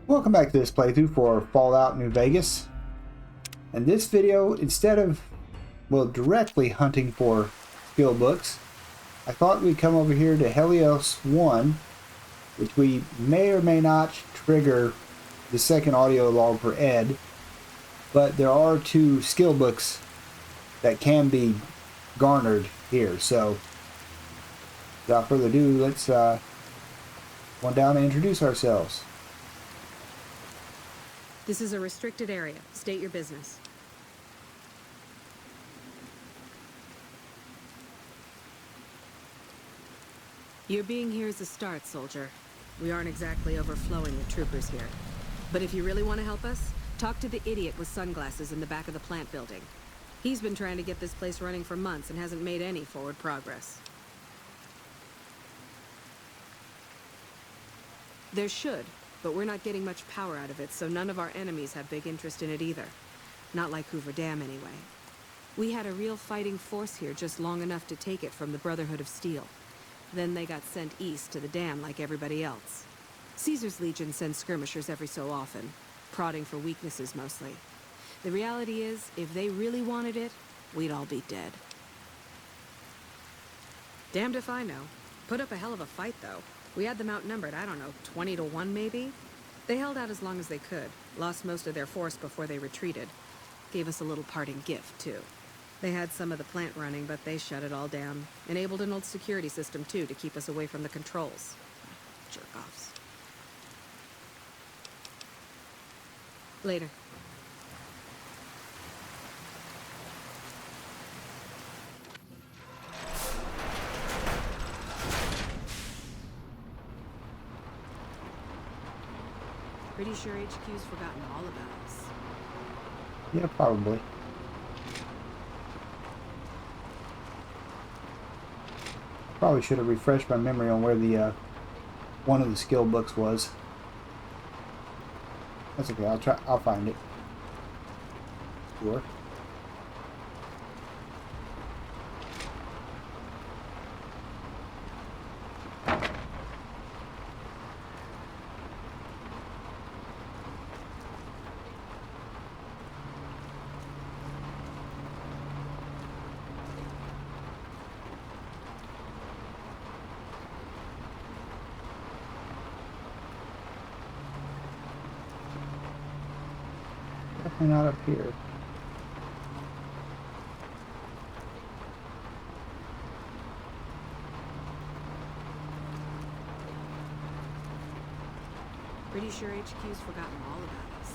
Welcome back to this playthrough for Fallout New Vegas. In this video, instead of, directly hunting for skill books, I thought we'd come over here to Helios 1, which we may or may not trigger the second audio log for Ed, but there are two skill books that can be garnered here. So, without further ado, let's go down and introduce ourselves. This is a restricted area. State your business. Your being here is a start, soldier. We aren't exactly overflowing with troopers here. But if you really want to help us, talk to the idiot with sunglasses in the back of the plant building. He's been trying to get this place running for months and hasn't made any forward progress. There should. But we're not getting much power out of it, so none of our enemies have big interest in it either. Not like Hoover Dam, anyway. We had a real fighting force here just long enough to take it from the Brotherhood of Steel. Then they got sent east to the dam like everybody else. Caesar's Legion sends skirmishers every so often, prodding for weaknesses mostly. The reality is, if they really wanted it, we'd all be dead. Damned if I know. Put up a hell of a fight, though. We had them outnumbered, I don't know, 20 to 1 maybe? They held out as long as they could, lost most of their force before they retreated. Gave us a little parting gift, too. They had some of the plant running, but they shut it all down. Enabled an old security system, too, to keep us away from the controls. Jerk-offs. Later. Pretty sure HQ's forgotten all about us. Yeah, probably. Probably should have refreshed my memory on where the one of the skill books was. That's okay. I'll find it. Sure. Definitely not up here. Pretty sure HQ's forgotten all about us.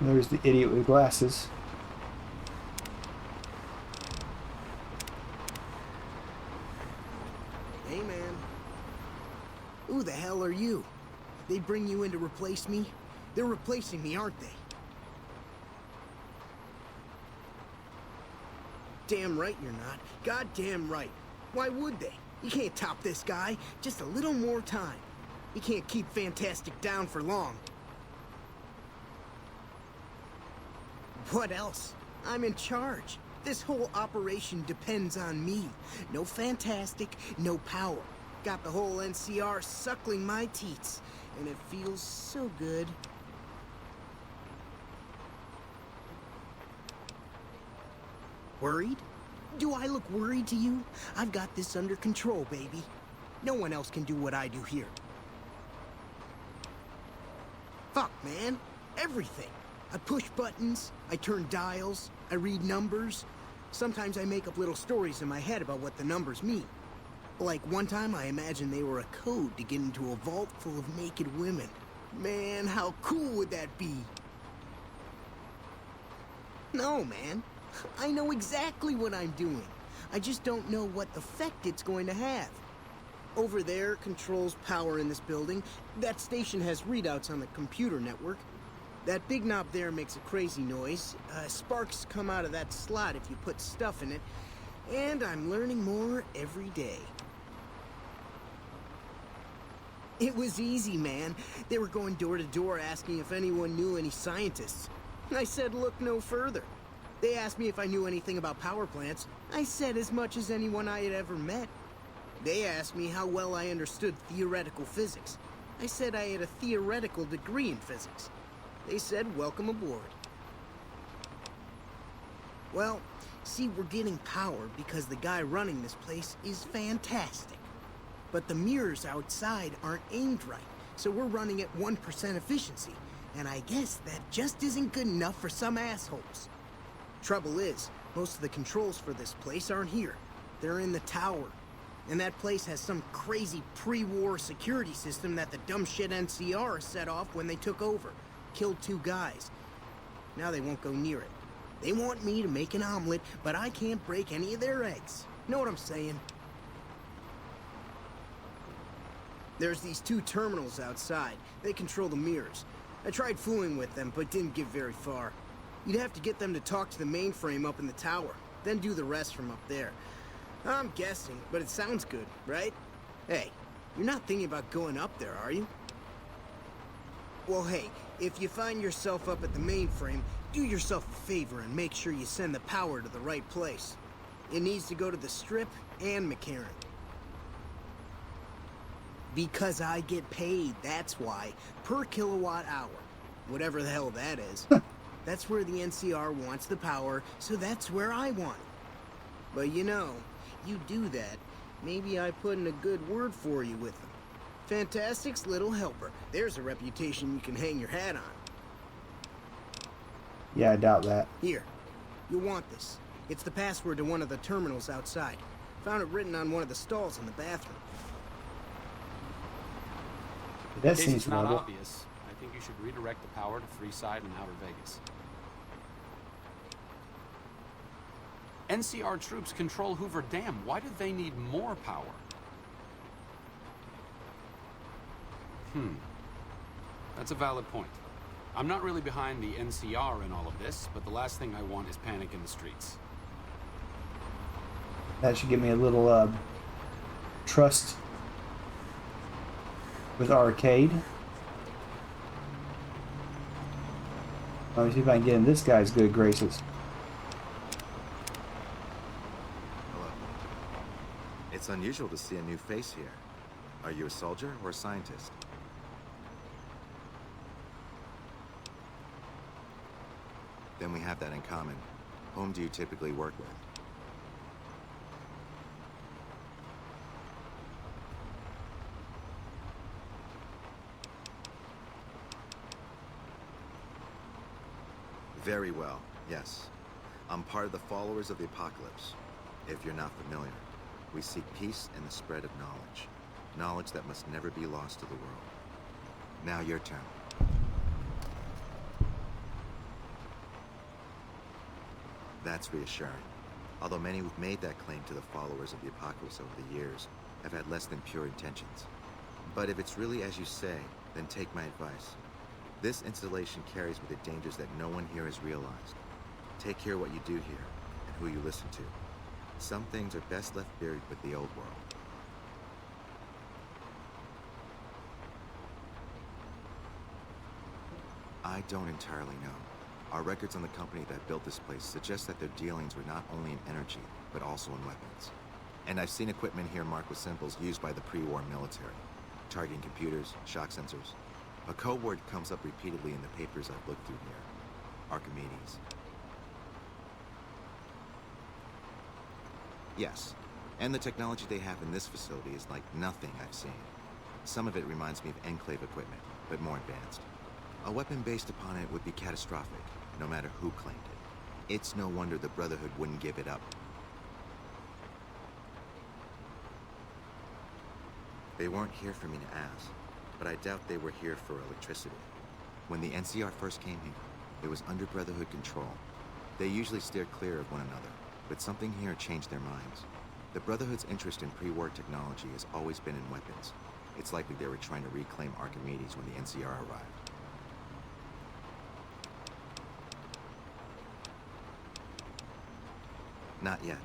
There's the idiot with glasses. Hey, man. Who the hell are you? They bring you in to replace me? They're replacing me, aren't they? Damn right you're not. Goddamn right. Why would they? You can't top this guy. Just a little more time. You can't keep Fantastic down for long. What else? I'm in charge. This whole operation depends on me. No Fantastic, no power. Got the whole NCR suckling my teats, and it feels so good. Worried? Do I look worried to you? I've got this under control, baby. No one else can do what I do here. Fuck, man. Everything. I push buttons, I turn dials, I read numbers. Sometimes I make up little stories in my head about what the numbers mean. Like one time I imagined they were a code to get into a vault full of naked women. Man, how cool would that be? No, man. I know exactly what I'm doing. I just don't know what effect it's going to have. Over there controls power in this building. That station has readouts on the computer network. That big knob there makes a crazy noise. Sparks come out of that slot if you put stuff in it. And I'm learning more every day. It was easy, man. They were going door to door asking if anyone knew any scientists. I said look no further. They asked me if I knew anything about power plants. I said as much as anyone I had ever met. They asked me how well I understood theoretical physics. I said I had a theoretical degree in physics. They said welcome aboard. Well, see, we're getting power because the guy running this place is fantastic. But the mirrors outside aren't aimed right, so we're running at 1% efficiency. And I guess that just isn't good enough for some assholes. Trouble is, most of the controls for this place aren't here. They're in the tower. And that place has some crazy pre-war security system that the dumb shit NCR set off when they took over. Killed 2 guys. Now they won't go near it. They want me to make an omelet, but I can't break any of their eggs. Know what I'm saying? There's these 2 terminals outside. They control the mirrors. I tried fooling with them, but didn't get very far. You'd have to get them to talk to the mainframe up in the tower, then do the rest from up there. I'm guessing, but it sounds good, right? Hey, you're not thinking about going up there, are you? Well, hey, if you find yourself up at the mainframe, do yourself a favor and make sure you send the power to the right place. It needs to go to the Strip and McCarran. Because I get paid, that's why. Per kilowatt hour. Whatever the hell that is. That's where the NCR wants the power, so that's where I want it. But you know, you do that, maybe I put in a good word for you with them. Fantastic's little helper. There's a reputation you can hang your hat on. Yeah, I doubt that. Here, you'll want this. It's the password to one of the terminals outside. Found it written on one of the stalls in the bathroom. That In case seems it's not noble. obvious, I think you should redirect the power to Freeside and Outer Vegas. NCR troops control Hoover Dam. Why do they need more power? That's a valid point. I'm not really behind the NCR in all of this, but the last thing I want is panic in the streets. That should give me a little trust with Arcade. Let me see if I can get in this guy's good graces. Hello. It's unusual to see a new face here. Are you a soldier or a scientist? Then we have that in common. Whom do you typically work with? Very well, yes. I'm part of the followers of the apocalypse. If you're not familiar, we seek peace and the spread of knowledge. Knowledge that must never be lost to the world. Now your turn. That's reassuring. Although many who've made that claim to the followers of the apocalypse over the years have had less than pure intentions. But if it's really as you say, then take my advice. This installation carries with it dangers that no one here has realized. Take care what you do here, and who you listen to. Some things are best left buried with the old world. I don't entirely know. Our records on the company that built this place suggest that their dealings were not only in energy, but also in weapons. And I've seen equipment here marked with symbols used by the pre-war military. Targeting computers, shock sensors. A code word comes up repeatedly in the papers I've looked through here. Archimedes. Yes, and the technology they have in this facility is like nothing I've seen. Some of it reminds me of Enclave equipment, but more advanced. A weapon based upon it would be catastrophic, no matter who claimed it. It's no wonder the Brotherhood wouldn't give it up. They weren't here for me to ask, but I doubt they were here for electricity. When the NCR first came here, it was under Brotherhood control. They usually steered clear of one another, but something here changed their minds. The Brotherhood's interest in pre-war technology has always been in weapons. It's likely they were trying to reclaim Archimedes when the NCR arrived. Not yet.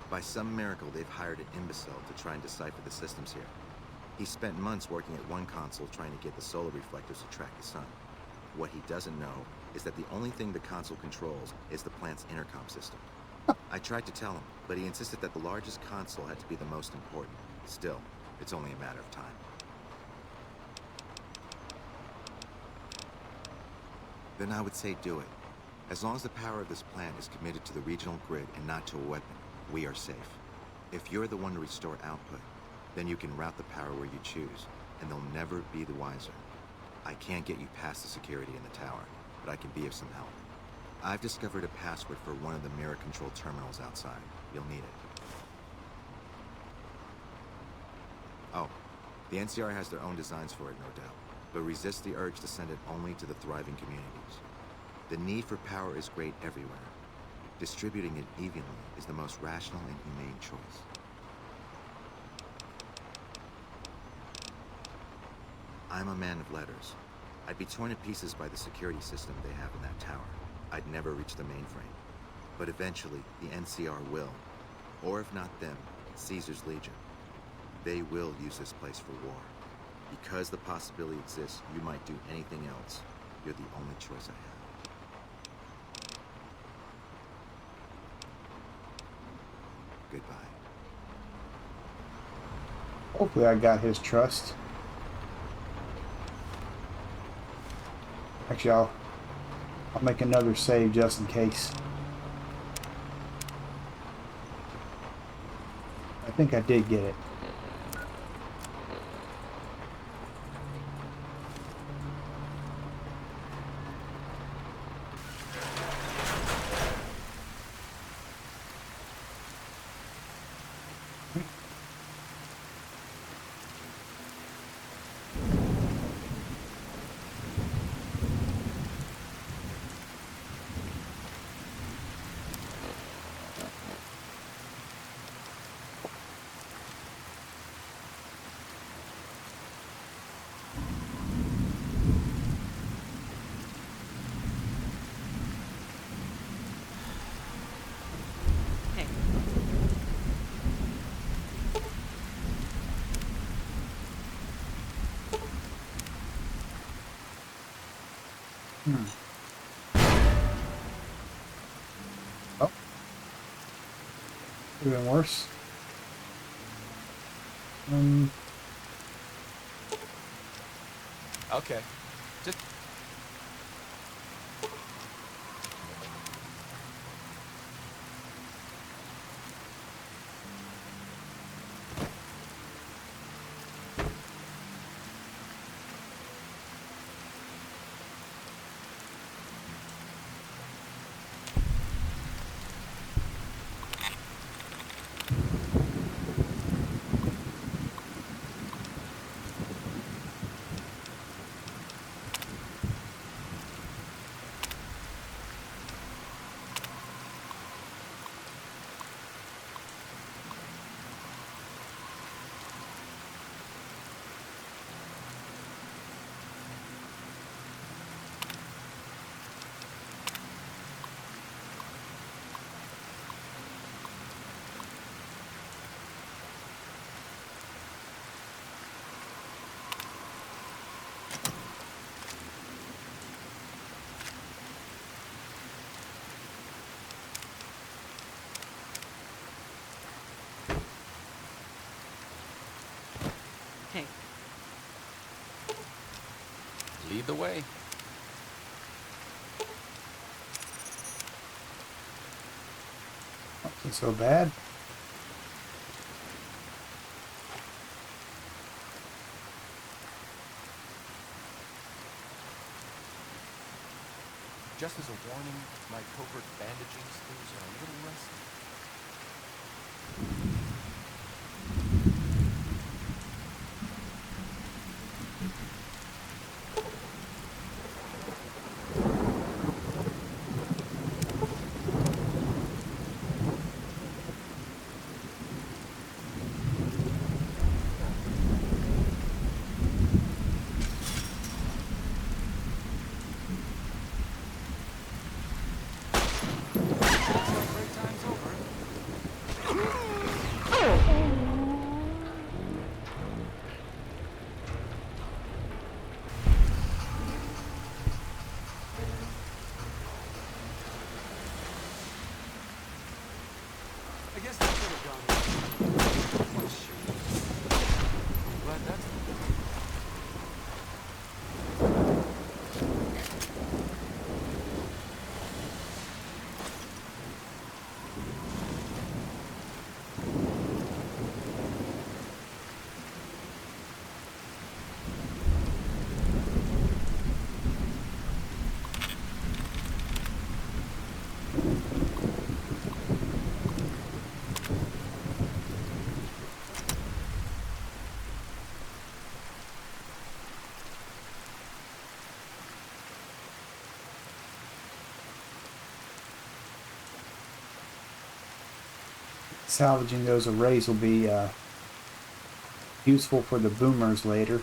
By some miracle, they've hired an imbecile to try and decipher the systems here. He spent months working at one console trying to get the solar reflectors to track the sun. What he doesn't know is that the only thing the console controls is the plant's intercom system. I tried to tell him, but he insisted that the largest console had to be the most important. Still, it's only a matter of time. Then I would say do it. As long as the power of this plant is committed to the regional grid and not to a weapon, we are safe. If you're the one to restore output, then you can route the power where you choose, and they'll never be the wiser. I can't get you past the security in the tower, but I can be of some help. I've discovered a password for one of the mirror control terminals outside. You'll need it. Oh, the NCR has their own designs for it, no doubt, but resist the urge to send it only to the thriving communities. The need for power is great everywhere. Distributing it evenly is the most rational and humane choice. I'm a man of letters. I'd be torn to pieces by the security system they have in that tower. I'd never reach the mainframe. But eventually, the NCR will. Or if not them, Caesar's Legion. They will use this place for war. Because the possibility exists you might do anything else, you're the only choice I have. Goodbye. Hopefully I got his trust. Actually, I'll make another save just in case. I think I did get it. Oh. Even worse. Okay. Just... Hey, Lead the way. Not so bad. Just as a warning, my covert bandaging skills are a little rusty. Salvaging those arrays will be useful for the boomers later.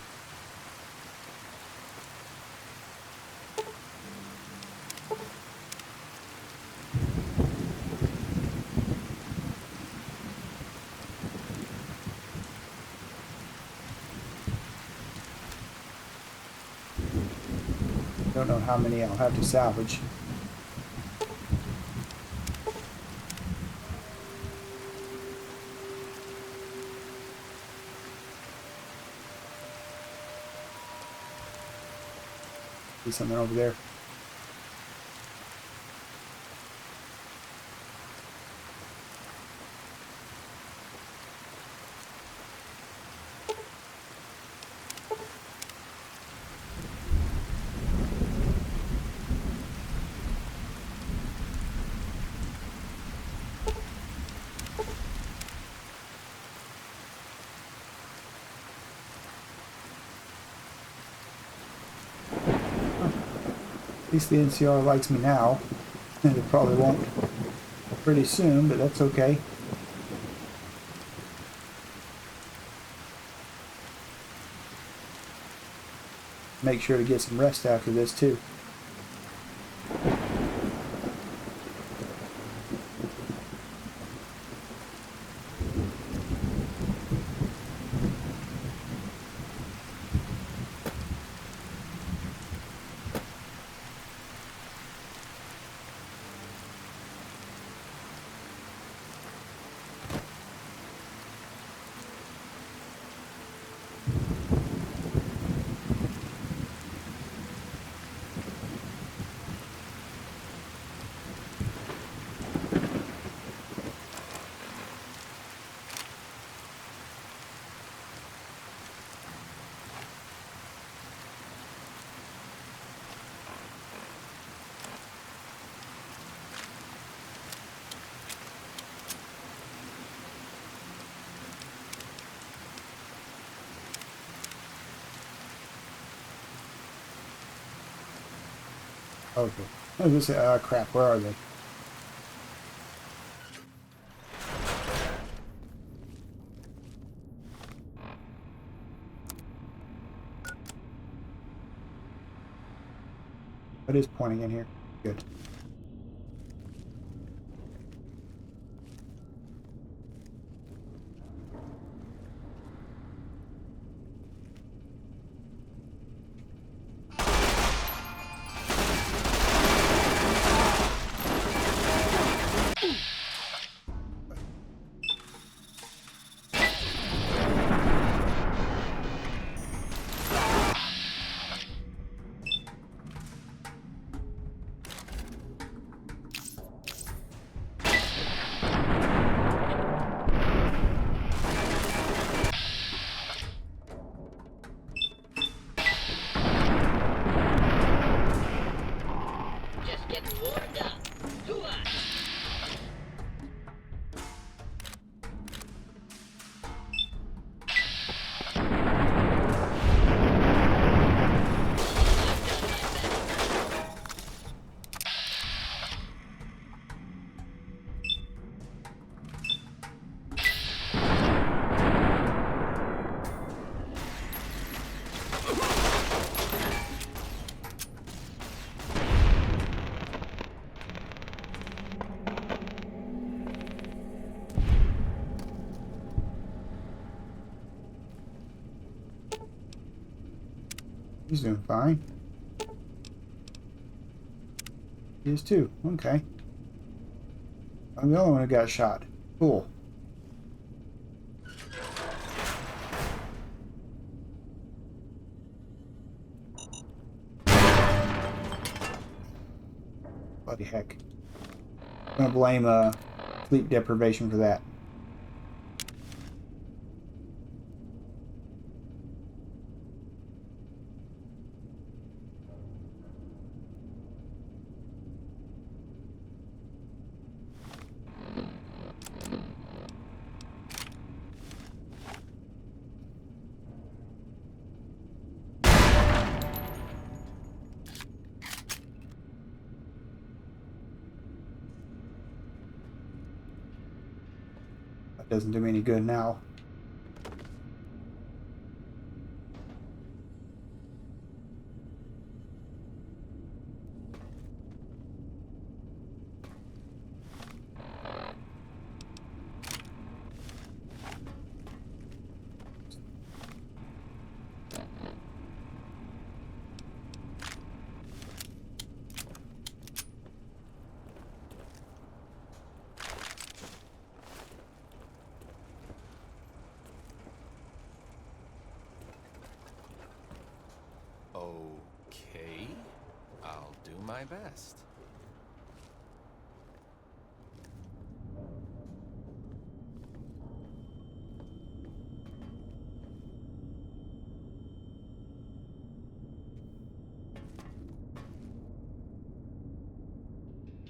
Don't know how many I'll have to salvage. See something over there. At least the NCR likes me now. And it probably won't pretty soon, but that's okay. Make sure to get some rest after this too. Okay. I was gonna say, crap, where are they? What is pointing in here? Good. He's doing fine. He is too. Okay. I'm the only one who got shot. Cool. Bloody heck. I'm gonna blame sleep deprivation for that. That doesn't do me any good now. Okay, I'll do my best.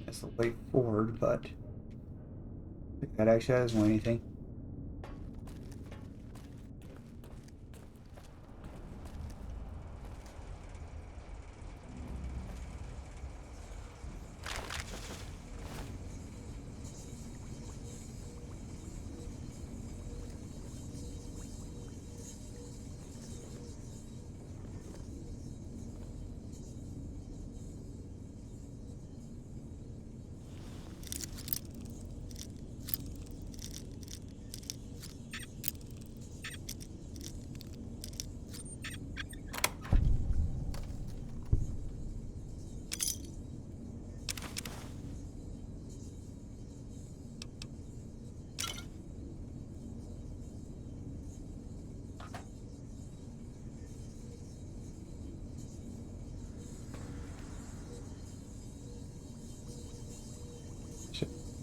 That's the way forward, but I think that actually doesn't do anything.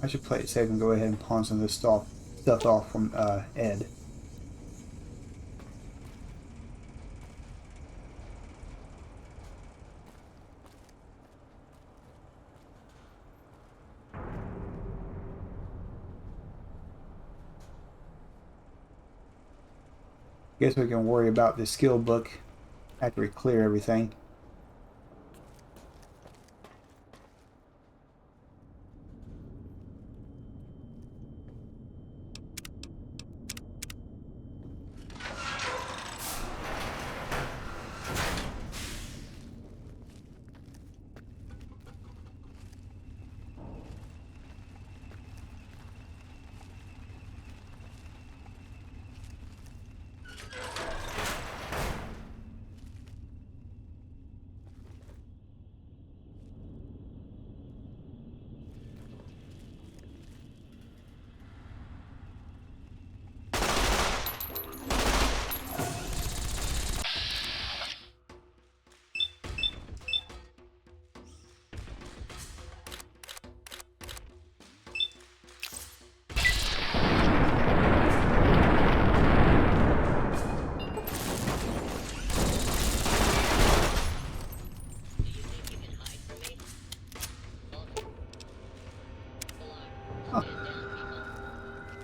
I should play it safe and go ahead and pawn some of this stuff off from Ed. Guess we can worry about the skill book after we clear everything.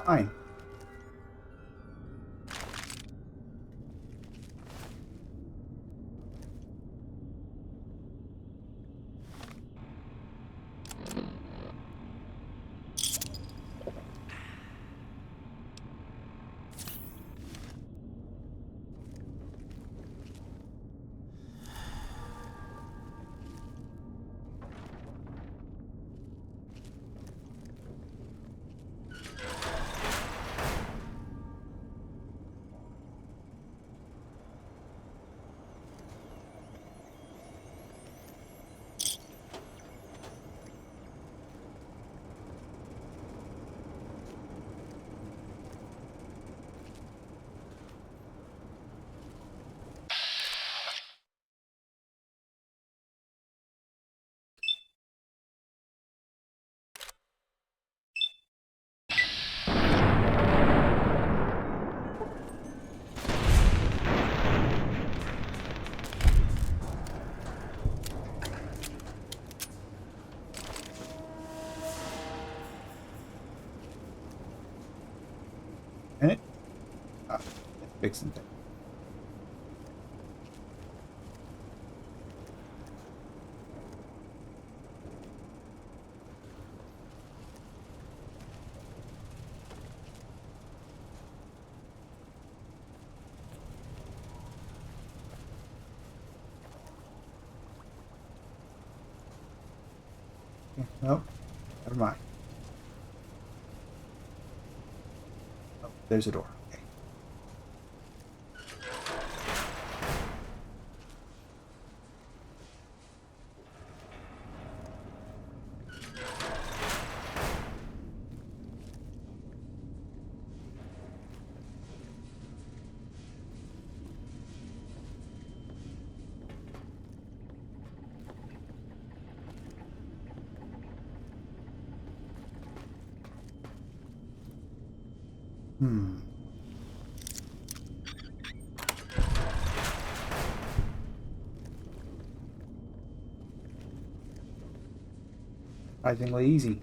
Fine. Minute? Ah, fixing things. Nope. Never mind. Oh, there's a door. Okay. Hmm. Surprisingly easy.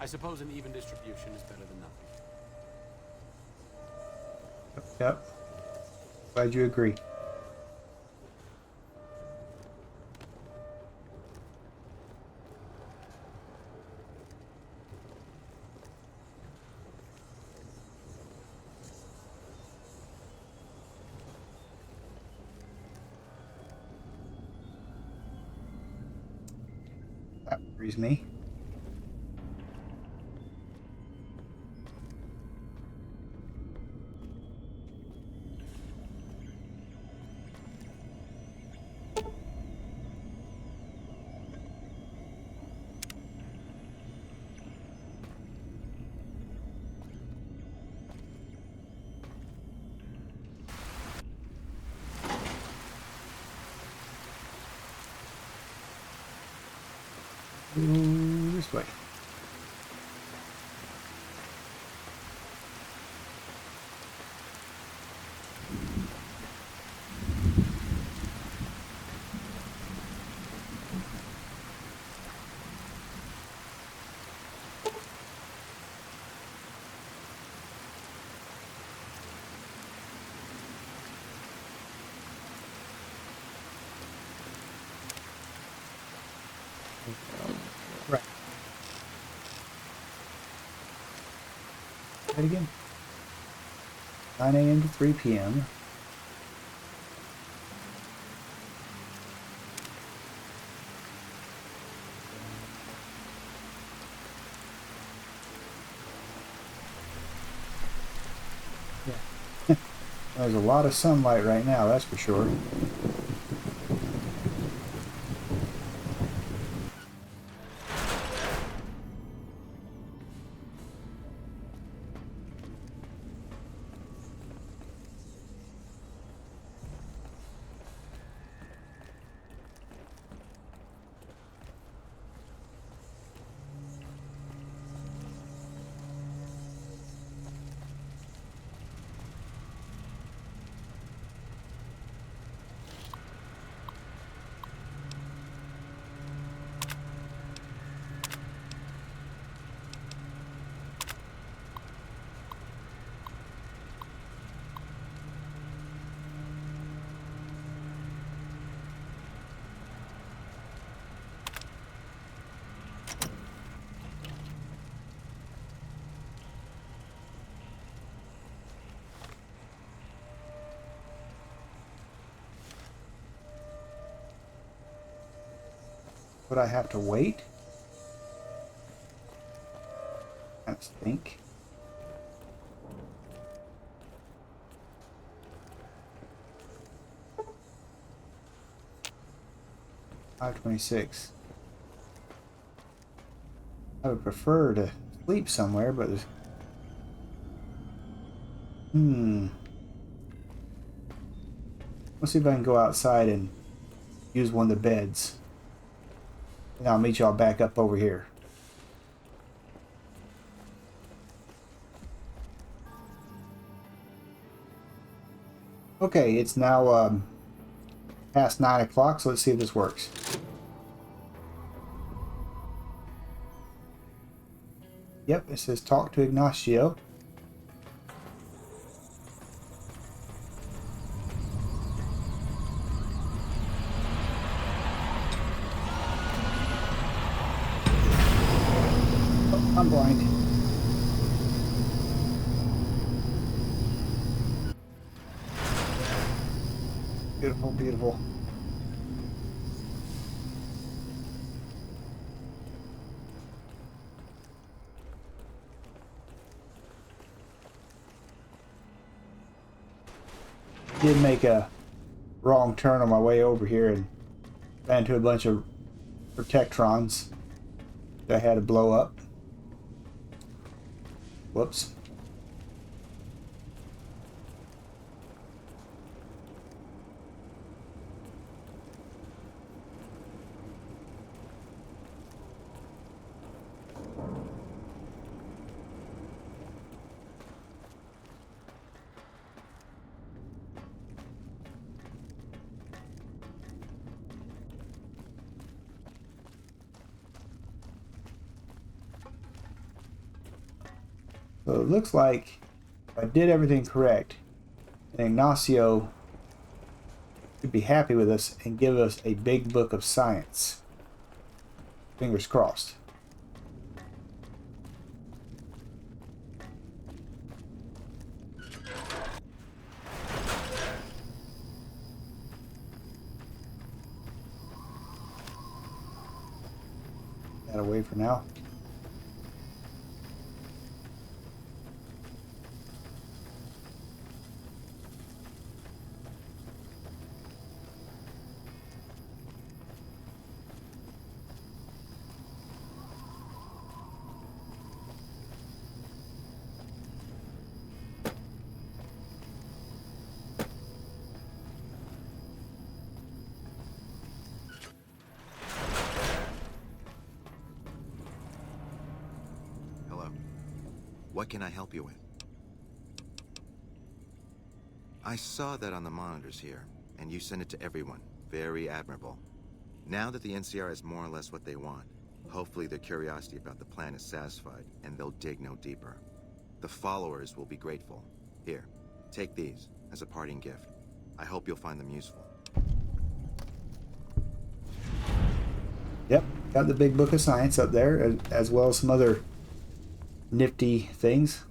I suppose an even distribution is better than nothing. Yep. Glad you agree. That worries me. Ooh, this way. Right. Right again. 9 a.m. to 3 p.m. Yeah. There's a lot of sunlight right now, that's for sure. Would I have to wait? Let's think. 5:26. I would prefer to sleep somewhere, but let's see if I can go outside and use one of the beds. And I'll meet y'all back up over here. Okay, it's now past 9 o'clock, so let's see if this works. Yep, it says talk to Ignacio. Oh, I'm blind. Beautiful, beautiful. Did make a wrong turn on my way over here and ran into a bunch of protectrons that I had to blow up. Whoops. So it looks like I did everything correct, and Ignacio should be happy with us and give us a big book of science. Fingers crossed. That away for now. What can I help you with? I saw that on the monitors here, and you sent it to everyone. Very admirable. Now that the NCR is more or less what they want, hopefully their curiosity about the plan is satisfied, and they'll dig no deeper. The followers will be grateful. Here, take these as a parting gift. I hope you'll find them useful. Yep, got the big book of science up there, as well as some other nifty things.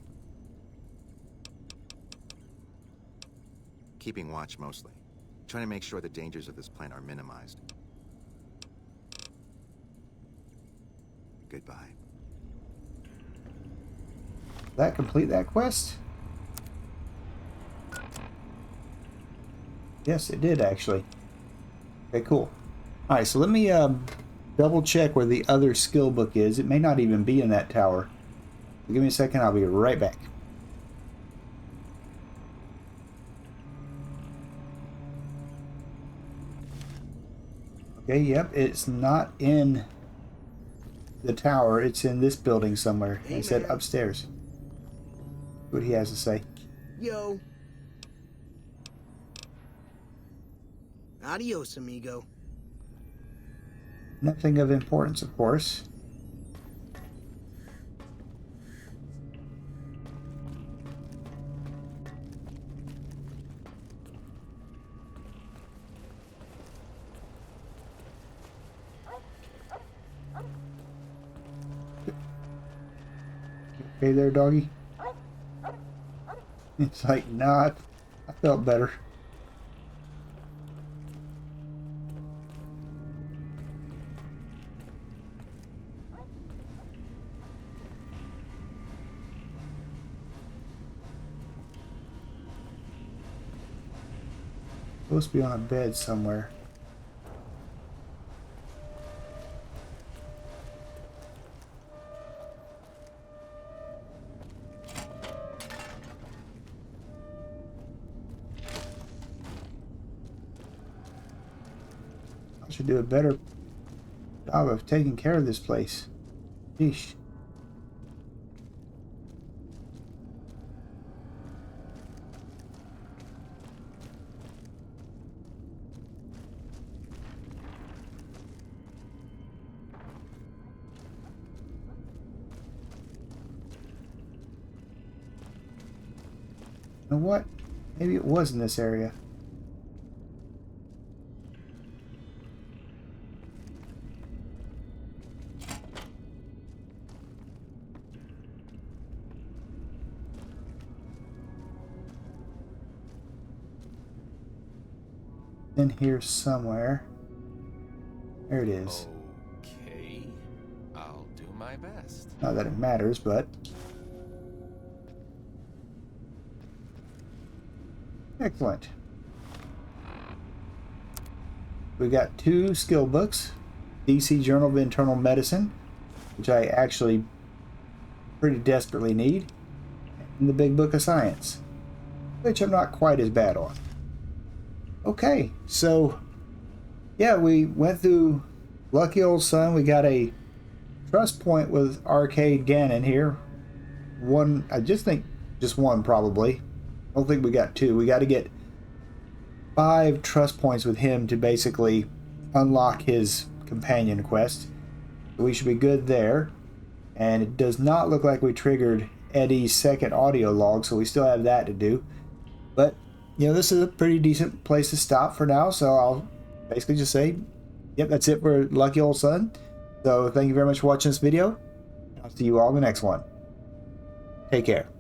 Keeping watch mostly. Trying to make sure the dangers of this plan are minimized. Goodbye. Did that complete that quest? Yes, it did actually. Okay, cool. Alright, so let me double check where the other skill book is. It may not even be in that tower. Give me a second, I'll be right back. Okay, yep, it's not in the tower, it's in this building somewhere. Hey, He said man. upstairs. What he has to say. Yo. Adios, amigo. Nothing of importance, of course. Okay there, doggy? It's like, nah, I felt better. Supposed to be on a bed somewhere. should do a better job of taking care of this place. Sheesh. You know what? Maybe it was in this area. In here somewhere. There it is. Okay. I'll do my best. Not that it matters, but... Excellent. We got 2 skill books. DC Journal of Internal Medicine, which I actually pretty desperately need. And the Big Book of Science, which I'm not quite as bad on. Okay, so yeah, we went through Lucky Old Son. We got a trust point with Arcade Gannon here. One, I just think just one probably. I don't think we got 2. We got to get 5 trust points with him to basically unlock his companion quest. We should be good there. And it does not look like we triggered Eddie's second audio log, so we still have that to do. But you know, this is a pretty decent place to stop for now, so I'll basically just say, yep, that's it for Lucky Old Son. So thank you very much for watching this video. I'll see you all in the next one. Take care.